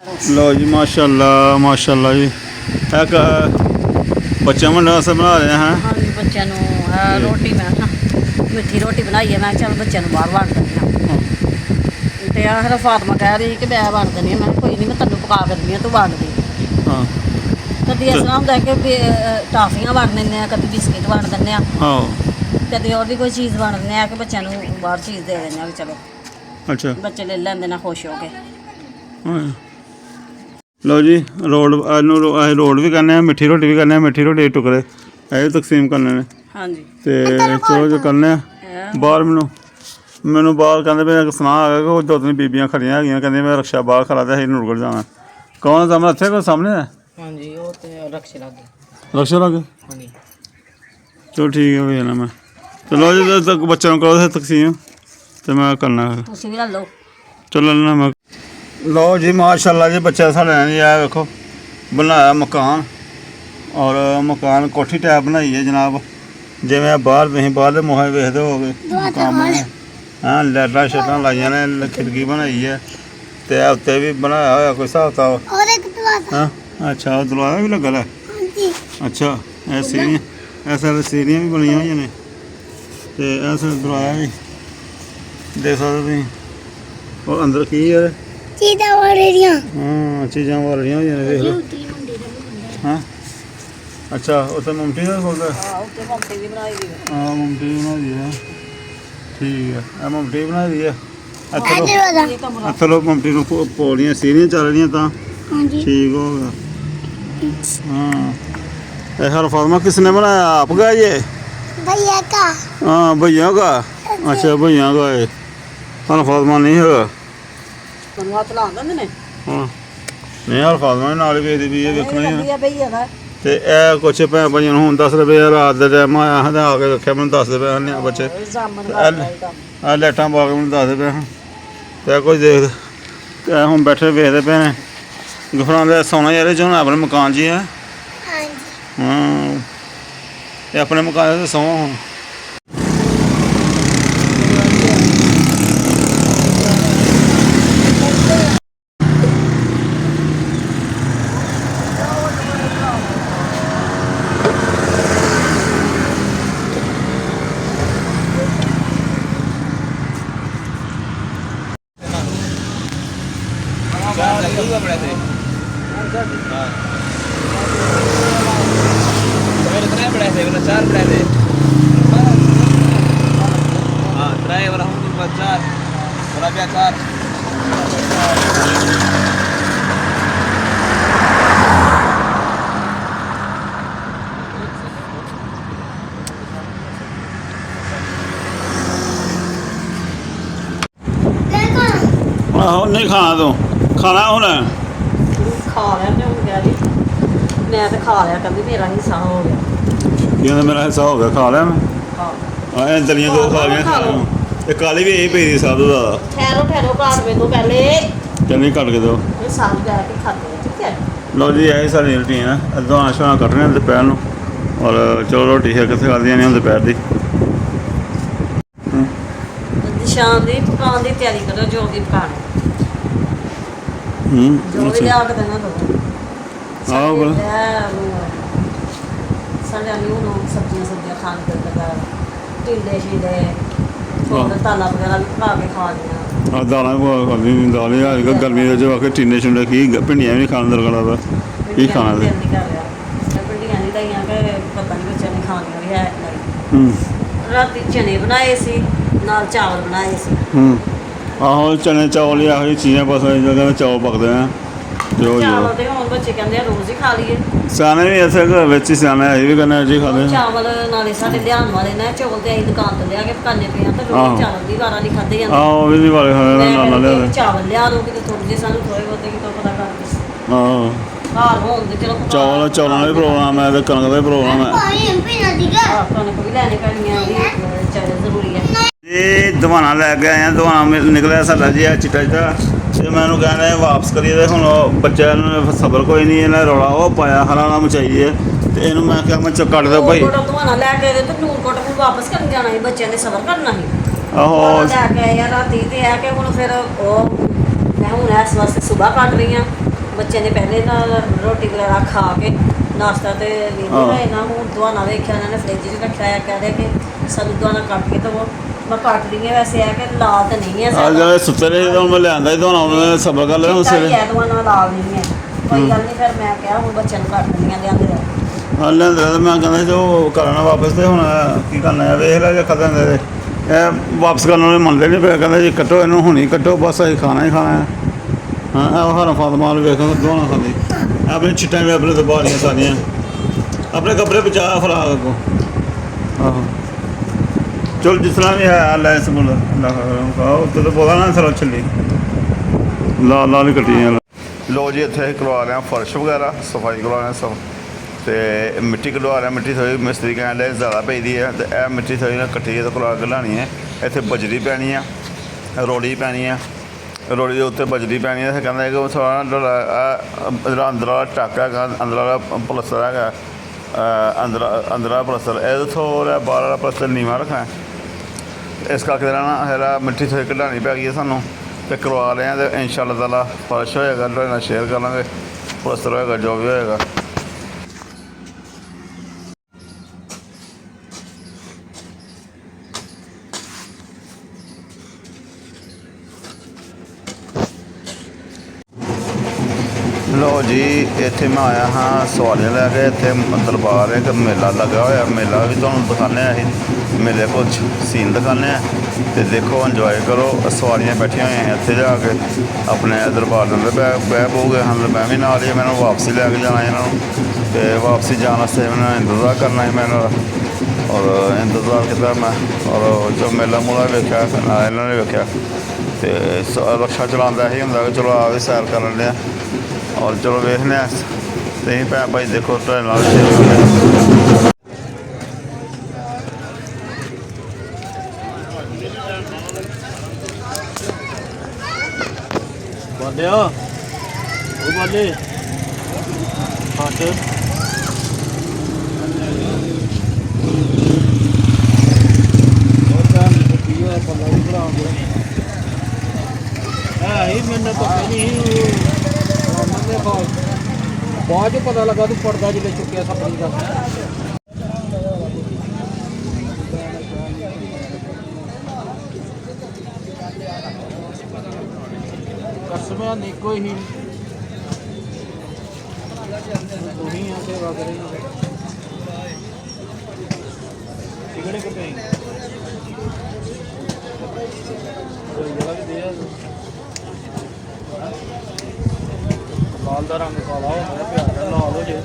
लो जी माशाल्लाह माशाल्लाह जी एक बच्चा मंडा वास्ते बना रहे हैं। हाँ जी बच्चों रोटी मैं मिठी रोटी बनाई है। मैं चल बच्चों बाहर बन देनी तो फिर फातमा कह रही कि मैं बन देनी। मैं कोई नहीं मैं तेन पका कर दी तू बन दी। हाँ कभी इस तरह होंगे कि टाफियां बन दें कभी बिस्किट बन दें कभी और भी कोई चीज़ बन दें कि बच्चों बाहर चीज़ दे दें भी चलो अच्छा बच्चे ले लेंगे ना खुश हो के। लो जी रोड रोड भी करने मिठी रोटी भी करने मिठी रोटी के टुकड़े ये भी तकसीम करने ने। हाँ जी तो चलो जो करने बाहर मैनू बाहर कहते पे सुना आ गया कि दो तीन बीबियां खड़ियां है कहते मैं रक्षा बाहर खड़ा था नूरगढ़ जाना। कौन सामने इतने कोई सामने है? हाँ जी वो तो रक्षे लगे रक्षा लगे। हाँ जी चलो ठीक है भैया ना मैं चलो जी बच्चों को करो तकसीम तो मैं करना तुम भी ले लो। चलो ना मैं लो जी माशाल्लाह जी बच्चा साढ़े ने जी देखो बनाया मकान और मकान कोठी टाइप बनाई है जनाब जिमें बाहर तुम बाहर मोहे वेखते हो गए। हाँ लाइटा शाइटा लाइया ने खिड़की बनाई है तो उत्ते भी बनाया होया कोई हिसाब किताब। हाँ अच्छा वो दरवाजा भी लगा है। अच्छा ये सीढ़ियाँ ऐसे सीढ़ियाँ भी बनिया हुई ने तो ऐसा दरवाजा भी देख सकते तुम और अंदर की है चीज़ां वाल रहियां। हाँ चीज़ां वाल रही हुई ने देख लो। हाँ अच्छा उत्ते ममटी का खोलता है। हाँ उत्ते ममटी भी बनाई दी है। हाँ ममटी बना दी है ठीक है यह ममटी बना दी है। ये कमरा इत्थे लो ममटी नूं पौड़ियां सीढ़ियां चल रही तां ठीक हो गया। हाँ ऐसा फार्मा किसने बनाया आपका ये? भैया का। हाँ भैया का। अच्छा भैया का है हर फार्मा नहीं है। ਤੁਹਾਨੂੰ ਹੱਥ ਲਾ ਦਿੰਦੇ ਨੇ। हाँ नहीं हर फार्मा नाल ਵੇਖਦੀ ਵੀ ਇਹ ਵੇਖਣਾ ਹੀ ਵਧੀਆ ਬਈ ਹੈਗਾ। ਤੇ ਇਹ ਕੁਛ ਭੈਣ ਭਾਈਆਂ ਨੂੰ ਹੁਣ 10 ਰੁਪਏ ਰਾਤ ਦੇ ਟਾਈਮ ਆਇਆ ਹਾਂ ਤੇ ਆ ਕੇ ਵੇਖਿਆ ਮੈਨੂੰ ਦੱਸਦੇ ਪਏ ਹਨ ਬੱਚੇ ਜਾਮਨ ਕਰਦਾ ਇਹ ਕੰਮ। ਆ ਲਾਈਟਾਂ ਪਾ ਕੇ ਮੈਨੂੰ ਦੱਸਦੇ ਪਏ ਹਨ ਤੇ ਕੁਝ ਦੇਖ ਤੇ ਹੁਣ ਬੈਠੇ ਵੇਖਦੇ ਪਏ ਨੇ ਗਫਰਾਂ ਦੇ ਸੋਨਾ ਯਾਰ ਜੋ ਆਪਣੇ ਮਕਾਨ 'ਚ ਹੀ ਹੈ। ਹਾਂਜੀ ਹਾਂ ਇਹ ਆਪਣੇ ਮਕਾਨ ਦੇ ਸੌਂ ਹੁਣ चार बड़ा थे हाँ ड्राइवर हम चार बड़ा क्या चार ਆਹੋ ਨਹੀਂ ਖਾਣਾ ਤੂੰ ਖਾਣਾ ਹੁਣ ਖਾ ਲਿਆ ਤੇ ਹੁਣ ਗਿਆ ਜੀ ਮੈਂ ਤੇ ਖਾ ਲਿਆ ਕਹਿੰਦੀ ਮੇਰਾ ਹਿੱਸਾ ਹੋ ਗਿਆ। ਕਹਿੰਦਾ ਮੇਰਾ ਹਿੱਸਾ ਹੋ ਗਿਆ ਖਾ ਲਿਆ ਮੈਂ ਹਾਂ ਆ ਦਲੀਆਂ ਦੋ ਖਾ ਲਈਆਂ ਤੇ ਕਾਲੀ ਵੀ ਇਹ ਪਈ ਦੀ ਸਾਧੂ ਦਾ ਠਹਿਰੋ ਠਹਿਰੋ ਘਰ ਵੇ ਤੋਂ ਪਹਿਲੇ ਕਹਿੰਦੀ ਕੱਟ ਕੇ ਦਿਓ। ਇਹ ਸਾਲ ਬੈ ਕੇ ਖਾਤੇ ਆ ਠੀਕ ਹੈ। ਲਓ ਜੀ ਇਹ ਸਾਡੀ ਰੁਟੀਨ ਹੈ ਅੱਧਾ ਆਸ਼ਾ ਕੱਟ ਰਹੇ ਹਾਂ ਦੁਪਹਿਰ ਨੂੰ ਔਰ ਚਲੋ ਰੋਟੀ ਹੈ ਕਿੱਥੇ ਖਾਦੀਆਂ ਨੇ ਦੁਪਹਿਰ ਦੀ। ਸ਼ਾਮ ਦੀ ਪਕਾਉਣ ਦੀ ਤਿਆਰੀ ਕਰੋ ਜੋ ਵੀ ਪਕਾਣਾ ਜੋ ਵੀ ਲਿਆ ਕੇ ਦੇਣਾ ਦੋ। ਆਹ ਬੋਲ ਸਾਡੇ ਨੂੰ ਸਬਜ਼ੀਆਂ ਖਾਣ ਤੇ ਲਗਾ ਟਿੰਡੇ ਛਿੰਡੇ ਹੋਰ ਤਾਲਾ ਵਗੈਰਾ ਵੀ ਪਕਾ ਕੇ ਖਾ ਲਿਆ। ਆ ਦਾਲਾਂ ਖਾਂਦੀ ਨਹੀਂ ਦਾਲ ਆ ਗਰਮੀ ਦੇ ਵਿੱਚ ਆਖੇ ਟੀਨੇ ਛੁੰਡੇ ਕੀ ਭਿੰਡੀਆਂ ਵੀ ਨਹੀਂ ਖਾਣ ਦਾ ਰਗੜਾ ਵਾ ਕੀ ਖਾਣਾ ਤੇ ਭਿੰਡੀਆਂ ਨਹੀਂ ਲਾਈਆਂ ਕਿ ਪਤਾ ਨਹੀਂ ਬੱਚਿਆਂ ਨੇ ਖਾਣੀਆਂ ਵੀ ਹੈ। ਰਾਤੀ ਚਨੇ ਬਣਾਏ ਸੀ ਨਾਲ ਚਾਵਲ ਬਣਾਏ ਸੀ। ਆਹੋ ਚਨੇ ਚੌਲ ਇਹੋ ਜਿਹੀ ਚੀਜ਼ਾਂ ਬਸ ਜਦੋਂ ਚੌਲ ਪਕਦੇ ਆ ਜੋ ਚਾਵਲ ਤੇ ਹੁਣ ਬੱਚੇ ਕਹਿੰਦੇ ਆ ਰੋਜ਼ ਹੀ ਖਾ ਲਈਏ। ਸਿਆਣੇ ਵੀ ਇੱਥੇ ਘਰ ਵਿੱਚ ਹੀ ਸਿਆਣਾ ਇਹ ਵੀ ਕਹਿੰਦੇ ਜੀ ਖਾਂਦੇ ਚਾਵਲ ਨਾਲੇ ਸਾਡੇ ਲਿਆਉਣ ਵਾਲੇ ਨੇ ਚੌਲ ਤੇ ਅਸੀਂ ਦੁਕਾਨ ਤੋਂ ਲਿਆ ਕੇ ਪਕਾਨੇ ਪਏ ਆ ਤੇ ਰੋਜ਼ ਚਾਵਲ ਦੀ ਵਾਰਾ ਨਹੀਂ ਖਾਦੇ ਜਾਂਦੇ। ਆਹੋ ਵੀ ਨਹੀਂ ਵਾਲੇ ਖਾਣੇ ਨਾਲ ਲਿਆ ਚਾਵਲ ਲਿਆ ਦੋ ਕਿਤੇ ਥੋੜੇ ਜਿਹੇ ਸਾਨੂੰ ਥੋੜੇ ਬਹੁਤੇ ਕਿਤੋਂ ਪਤਾ ਕਰ ਆਹੋ ਘਰ ਹੋਣ ਤੇ ਚਲੋ ਚੌਲਾਂ ਦਾ ਵੀ ਪ੍ਰੋਗਰਾਮ ਹੈ ਤੇ ਕਣਕ ਦਾ ਵੀ ਪ੍ਰੋਗਰਾਮ ਹੈ। ਪਾਣੀ ਪੀਣਾ ਦੀਗਾ ਕਣਕ ਵੀ ਲੈਣੀ ਪੈਣੀ ਆ ਵੀ ਚਾਹੇ ਜ਼ਰੂਰੀ ਹੈ। ਇਹ ਦਵਾਨਾ ਲੈ ਕੇ ਆਏ ਆ ਦਵਾਨਾ ਨਿਕਲਿਆ ਸਾਡਾ ਜੀ ਆ ਚਿੱਟਾ ਚਿੱਟਾ ਤੇ ਮੈਂ ਉਹਨੂੰ ਕਹਿੰਦਾ ਵਾਪਸ ਕਰੀਏ ਤੇ ਹੁਣ ਬੱਚਿਆਂ ਨੂੰ ਸਬਰ ਕੋਈ ਨਹੀਂ ਇਹਨਾਂ ਰੌਲਾ ਉਹ ਪਾਇਆ ਹਰਾਣਾ ਮਚਾਈਏ ਤੇ ਇਹਨੂੰ ਮੈਂ ਕਿਹਾ ਮੈਂ ਕੱਢ ਦਿਓ ਭਾਈ ਦਵਾਨਾ ਲੈ ਕੇ ਤੇ ਨੂਰਕੋਟ ਨੂੰ ਵਾਪਸ ਕਰਨ ਜਾਣਾ ਸੀ ਬੱਚਿਆਂ ਨੇ ਸਬਰ ਕਰਨਾ ਸੀ। ਆਹੋ ਲੈ ਕੇ ਆਏ ਆ ਰਾਤੀ ਤੇ ਆ ਕੇ ਹੁਣ ਫਿਰ ਉਹ ਮੈਂ ਹੁਣ ਇਸ ਵਾਸਤੇ ਸੁਬਾਹ ਕੱਢ ਰਹੀ ਹਾਂ ਬੱਚੇ ਨੇ ਪਹਿਲੇ ਨਾਲ ਰੋਟੀ ਵਗੈਰਾ ਖਾ ਕੇ ਨਾਸ਼ਤਾ ਤੇ ਹਾਂ। ਵੇਖਿਆ ਇਹਨਾਂ ਨੂੰ ਦਵਾਨਾ ਵੇਖਿਆ ਇਹਨਾਂ ਨੇ ਫ੍ਰਿਜ 'ਚ ਰੱਖਿਆ ਆ ਕਹਿੰਦੇ ਕਿ ਸਾਨੂੰ ਦਵਾਨਾ ਕੱਟ ਕੇ ਦਵੋ ਮੈਂ ਕੱਟ ਰਹੀ ਹਾਂ ਵੈਸੇ ਆ ਕਿ ਲਾਲ ਤਾਂ ਨਹੀਂ ਹੈ ਆ ਸਾਡਾ ਜਿਹੜੇ ਸੁੱਤੇ ਰਹੇ ਜਦੋਂ ਮੈਂ ਲਿਆਂਦਾ ਜਦੋਂ ਉਹਨੇ ਸਬਰ ਕਰ ਲਿਆ ਚਿੱਟਾ ਹੀ ਉਸੇ ਹੈ ਦਵਾਨਾ ਲਾਲ ਨਹੀਂ ਹੈ ਕੋਈ ਗੱਲ ਨਹੀਂ ਫਿਰ ਮੈਂ ਕਿਹਾ ਹੁਣ ਬੱਚਿਆਂ ਨੂੰ ਕੱਟ ਦਿੰਦੀਆਂ ਲਿਆਂਦੇ ਆ ਹਾਂ ਲੈਂਦੇ ਤੇ ਮੈਂ ਕਹਿੰਦਾ ਜੋ ਕਰਨਾ ਵਾਪਸ ਤੇ ਹੁਣ ਕੀ ਕਰਨਾ ਹੈ ਵੇਖ ਲੈ ਜੇ ਖਤਮ ਦੇ ਇਹ ਵਾਪਸ ਕਰਨ ਵਾਲੇ ਮੰਨਦੇ ਨਹੀਂ ਪਏ ਕਹਿੰਦੇ ਜੀ ਕੱਟੋ ਇਹਨੂੰ ਹੁਣੀ ਕੱਟੋ ਬਸ ਅਸੀਂ ਖਾਣਾ ਹੀ ਖਾਣਾ ਹੈ ਹਾਂ ਇਹ ਹਰ ਫਾਤਮਾ ਵਾਲ ਵੇਖੋ ਦੋਣਾ ਖਾਂਦੀ ਆਪਣੇ ਚਿੱਟਾਂ ਵੀ ਆਪਣੇ ਤੋਂ ਬਾਹਰੀਆਂ ਸਾਰੀਆਂ ਆਪਣੇ ਕੱਪੜੇ ਬਚਾ ਫਰਾ ਅੱਗੋਂ ਆਹੋ ਚਲ ਜਿਸ ਤਰ੍ਹਾਂ ਵੀ ਹੈ ਲੈ ਇਸ ਮੁੱਲ ਉੱਤੇ ਤਾਂ ਬੋਲਾ ਨਾ ਸਾਰਾ ਚੱਲੀ ਲਾਲ ਲਾਲ ਹੀ ਕੱਟੀਆਂ ਲੋ ਜੀ ਇੱਥੇ ਕਰਵਾ ਰਹੇ ਹਾਂ ਫਰਸ਼ ਵਗੈਰਾ ਸਫਾਈ ਕਰਵਾ ਰਹੇ ਹਾਂ ਸਭ ਤੇ ਮਿੱਟੀ ਕਢਵਾ ਰਹੇ ਮਿੱਟੀ ਥੋੜ੍ਹੀ ਮਿਸਤਰੀ ਕਹਿਣ ਲਈ ਜ਼ਿਆਦਾ ਪਈਦੀ ਹੈ ਤੇ ਇਹ ਮਿੱਟੀ ਥੋੜ੍ਹੀ ਨਾ ਇਕੱਠੀ ਇਹਦੇ ਕੋਲ ਅੱਗ ਲਾਉਣੀ ਹੈ ਇੱਥੇ ਬਜਰੀ ਪੈਣੀ ਆ ਰੋੜੀ ਪੈਣੀ ਆ ਰੋੜੀ ਦੇ ਉੱਤੇ ਬਜਰੀ ਪੈਣੀ ਹੈ ਕਹਿੰਦਾ ਕਿ ਥੋੜ੍ਹਾ ਜਿਹੜਾ ਅੰਦਰ ਵਾਲਾ ਟਾਕਾ ਹੈਗਾ ਅੰਦਰ ਵਾਲਾ ਪਲਸਤਰ ਹੈਗਾ ਅੰਦਰਾ ਪਲਸਤਰ ਇਹ ਥੋੜ੍ਹਾ ਬਾਹਰ ਵਾਲਾ ਪਲਸਤਰ ਨੀਵਾਂ ਰੱਖਣਾ ਇਸ ਕਰਕੇ ਨਾ ਹੈਰਾ ਮਿੱਟੀ ਥੋੜ੍ਹੀ ਕਢਾਉਣੀ ਪੈ ਗਈ ਹੈ ਸਾਨੂੰ ਤੇ ਕਰਵਾ ਰਹੇ ਹਾਂ ਤੇ ਇੰਸ਼ਾਅੱਲਾ ਤਾਲਾ ਫਰਸ਼ ਹੋਏਗਾ ਤੁਹਾਡੇ ਨਾਲ ਸ਼ੇਅਰ ਕਰ ਲਾਂਗੇ ਪਲਸਤਰ ਹੋਏਗਾ ਜੋ ਵੀ ਹੋਏਗਾ ਲੋ ਜੀ ਇੱਥੇ ਮੈਂ ਆਇਆ ਹਾਂ ਸਵਾਰੀਆਂ ਲੈ ਕੇ ਇੱਥੇ ਦਰਬਾਰ ਇੱਕ ਮੇਲਾ ਲੱਗਾ ਹੋਇਆ ਮੇਲਾ ਵੀ ਤੁਹਾਨੂੰ ਦਿਖਾਉਂਦੇ ਹਾਂ ਅਸੀਂ ਮੇਲੇ ਕੁਝ ਸੀਨ ਦਿਖਾਉਂਦੇ ਹਾਂ ਤੇ ਦੇਖੋ ਇੰਜੋਏ ਕਰੋ ਸਵਾਰੀਆਂ ਬੈਠੀਆਂ ਹੋਈਆਂ ਇੱਥੇ ਜਾ ਕੇ ਆਪਣੇ ਦਰਬਾਰ ਦੇ ਅੰਦਰ ਬਹਿ ਪਊਗੇ ਹਾਂ ਮੈਂ ਵੀ ਨਾਲ ਹੀ ਮੈਨੂੰ ਵਾਪਸੀ ਲੈ ਕੇ ਜਾਣਾ ਇਹਨਾਂ ਨੂੰ ਤੇ ਵਾਪਸੀ ਜਾਣ ਵਾਸਤੇ ਮੈਨੂੰ ਇੰਤਜ਼ਾਰ ਕਰਨਾ ਹੈ ਮੈਨੂੰ ਔਰ ਇੰਤਜ਼ਾਰ ਕੀਤਾ ਮੈਂ ਔਰ ਜੋ ਮੇਲਾ ਮੂਲਾ ਵੇਖਿਆ ਨਾਲ ਇਹਨਾਂ ਨੇ ਵੇਖਿਆ ਤੇ ਰਕਸ਼ਾ ਚਲਾਉਂਦਾ ਹੀ ਹੁੰਦਾ ਕਿ ਚਲੋ ਆਵੇ ਸੈਰ ਕਰਨ ਲਿਆ ਔਰ ਚਲੋ ਵੇਖਦੇ ਹਾਂ ਤੁਸੀਂ ਭੈਣ ਭਾਈ ਦੇਖੋ ਤੁਹਾਡੇ ਨਾਲ ਬੋਲਿਓ ਉਹ ਬੋਲੇ ਹੱਥ ਹੀ ਮੈਨੂੰ ਪਤਾ ਨਹੀਂ ਬਾਅਦ ਚ ਪਤਾ ਲੱਗਾ ਤੂੰ ਪਰਦਾ ਜਿਲੇ ਚੁੱਕਿਆ ਸਪਨੀ ਦਾ ਕਸਮਿਆਂ ਨੇ ਕੋਈ ਹੀ ਤੁਸੀਂ ਆ ਸੇਵਾ ਕਰੇ ਟਿਕੜੇ ਕਿਤੇ ਕੋਈ ਜਗ੍ਹਾ ਵੀ ਦੇ ਆ ਲਾਲ ਦਾ ਰੰਗ ਕਾਲਾ ਹੋ ਗਿਆ ਪਿਆਰ ਲਾਲ ਹੋ ਜੇ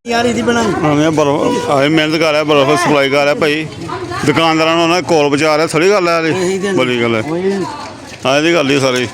ਯਾਰ ਇਹਦੀ ਬਣਾ ਮੈਂ ਬਰਫ ਆਏ ਮਿਹਨਤ ਕਰ ਰਿਹਾ ਬਰਫ ਸਪਲਾਈ ਕਰ ਰਿਹਾ ਭਾਈ ਦੁਕਾਨਦਾਰਾਂ ਨੂੰ ਉਹਨਾਂ ਕੋਲ ਬਚਾ ਰਿਹਾ ਥੋੜੀ ਗੱਲ ਹੈ ਬੜੀ ਗੱਲ ਹੈ ਆਹ ਦੀ ਗੱਲ ਹੀ ਸਾਰੀ